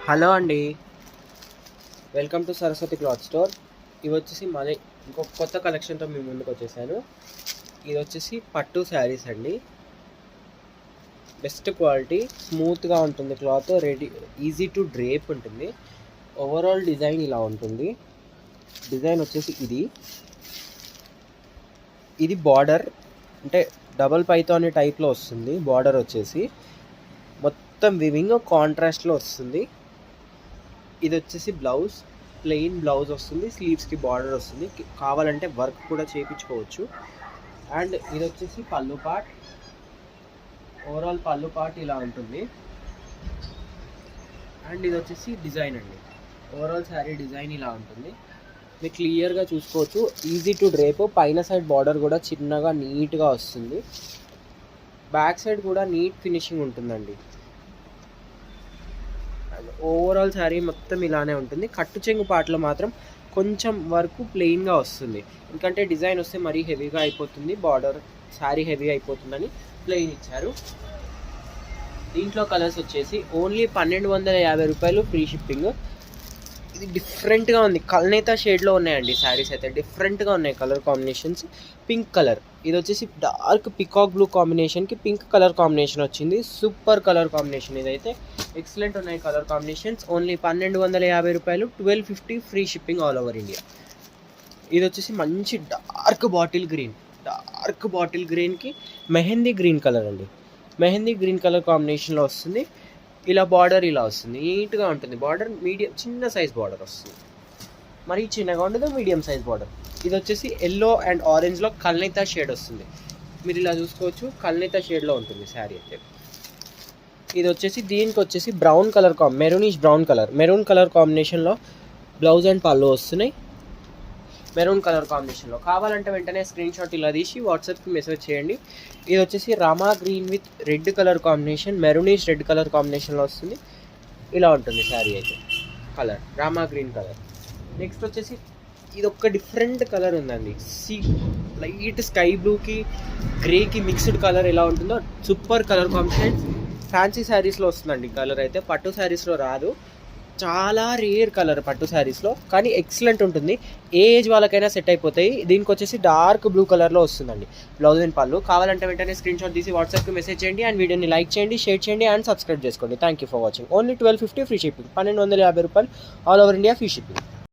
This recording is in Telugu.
హలో అండి. Welcome to Saraswati cloth store. ఇవి వచ్చేసి మళ్ళీ ఇంకొక కొత్త కలెక్షన్తో మీ ముందుకు వచ్చేసాను. ఇది వచ్చేసి పట్టు శారీస్ అండి. బెస్ట్ క్వాలిటీ, స్మూత్గా ఉంటుంది cloth, ready easy to drape ఉంటుంది. ఓవరాల్ డిజైన్ ఇలా ఉంటుంది. డిజైన్ వచ్చేసి ఇది బార్డర్ అంటే డబల్ పైథాన్ టైప్లో వస్తుంది. బార్డర్ వచ్చేసి మొత్తం వివింగ్ కాంట్రాస్ట్లో వస్తుంది. ఇది వచ్చేసి బ్లౌజ్, ప్లెయిన్ బ్లౌజ్ వస్తుంది, స్లీవ్స్కి బార్డర్ వస్తుంది. కావాలంటే వర్క్ కూడా చేయించుకోవచ్చు. అండ్ ఇది వచ్చేసి పళ్ళు పార్ట్. ఓవరాల్ పళ్ళు పార్ట్ ఇలా ఉంటుంది. అండ్ ఇది వచ్చేసి డిజైన్ అండి. ఓవరాల్ శారీ డిజైన్ ఇలా ఉంటుంది. మీరు క్లియర్గా చూసుకోవచ్చు. Easy to drape. పైన సైడ్ బార్డర్ కూడా చిన్నగా నీట్గా వస్తుంది. బ్యాక్ సైడ్ కూడా నీట్ ఫినిషింగ్ ఉంటుందండి. ఓవరాల్ శారీ మొత్తం ఇలానే ఉంటుంది. కట్టు చెంగు పాటలో మాత్రం కొంచెం వరకు ప్లెయిన్గా వస్తుంది. ఎందుకంటే డిజైన్ వస్తే మరీ హెవీగా అయిపోతుంది, బార్డర్ శారీ హెవీ అయిపోతుందని ప్లెయిన్ ఇచ్చారు. దీంట్లో కలర్స్ వచ్చేసి ఓన్లీ 1250 రూపాయలు, ఫ్రీ షిప్పింగ్. ఇది డిఫరెంట్గా ఉంది. కల్నేతా షేడ్లో ఉన్నాయండి శారీస్ అయితే. డిఫరెంట్గా ఉన్నాయి కలర్ కాంబినేషన్స్. పింక్ కలర్, ఇది వచ్చేసి డార్క్ పికాక్ బ్లూ కాంబినేషన్కి పింక్ కలర్ కాంబినేషన్ వచ్చింది. Super colour combination. ఇదైతే ఎక్సలెంట్ ఉన్నాయి కలర్ కాంబినేషన్స్. ఓన్లీ 1250 రూపాయలు, 1250 free shipping all over India. ఇది వచ్చేసి మంచి డార్క్ బాటిల్ గ్రీన్కి మెహందీ గ్రీన్ కలర్ అండి. మెహందీ గ్రీన్ కలర్ కాంబినేషన్లో వస్తుంది. ఇలా బార్డర్ ఇలా వస్తుంది, నీట్గా ఉంటుంది. బార్డర్ మీడియం, చిన్న సైజ్ బార్డర్ వస్తుంది. మరీ చిన్నగా ఉండదు, మీడియం సైజ్ బార్డర్. ఇది వచ్చేసి ఎల్లో అండ్ ఆరెంజ్లో కల్నేతా షేడ్ వస్తుంది. మీరు ఇలా చూసుకోవచ్చు, కల్నేతా షేడ్లో ఉంటుంది శారీ అయితే. ఇది వచ్చేసి దీనికి వచ్చేసి బ్రౌన్ కలర్ మెరూన్ కలర్ కాంబినేషన్లో బ్లౌజ్ అండ్ పళ్ళు వస్తున్నాయి. మెరూన్ కలర్ కాంబినేషన్లో కావాలంటే వెంటనే స్క్రీన్ షాట్ ఇలా తీసి వాట్సాప్కి మెసేజ్ చేయండి. ఇది వచ్చేసి Rama green with red colour combination, maroonish red colour కాంబినేషన్లో వస్తుంది. ఇలా ఉంటుంది శారీ అయితే. Colour Rama green colour. Next వచ్చేసి ఇది ఒక డిఫరెంట్ కలర్ ఉందండి. లైట్ స్కై బ్లూకి గ్రేకి మిక్స్డ్ కలర్ ఎలా ఉంటుందో సూపర్ కలర్ కాంబినేషన్. ఫ్యాన్సీ శారీస్లో వస్తుందండి కలర్ అయితే. పట్టు శారీస్లో రాదు. చాలా రేర్ కలర్ పట్టు శారీస్లో, కానీ ఎక్సలెంట్ ఉంటుంది. ఏ ఏజ్ వాళ్ళకైనా సెట్ అయిపోతాయి. దీనికి వచ్చేసి డార్క్ బ్లూ కలర్లో వస్తుందండి బ్లౌజ్ అండ్ పళ్ళు. కావాలంటే వెంటనే స్క్రీన్ షాట్ తీసి వాట్సాప్కి మెసేజ్ చేయండి. అండ్ వీడియోని లైక్ చేయండి, షేర్ చేయండి అండ్ సబ్స్క్రైబ్ చేసుకోండి. Thank you for watching. Only 1250 free shipping. 1250 రూపాయలు all over India free shipping.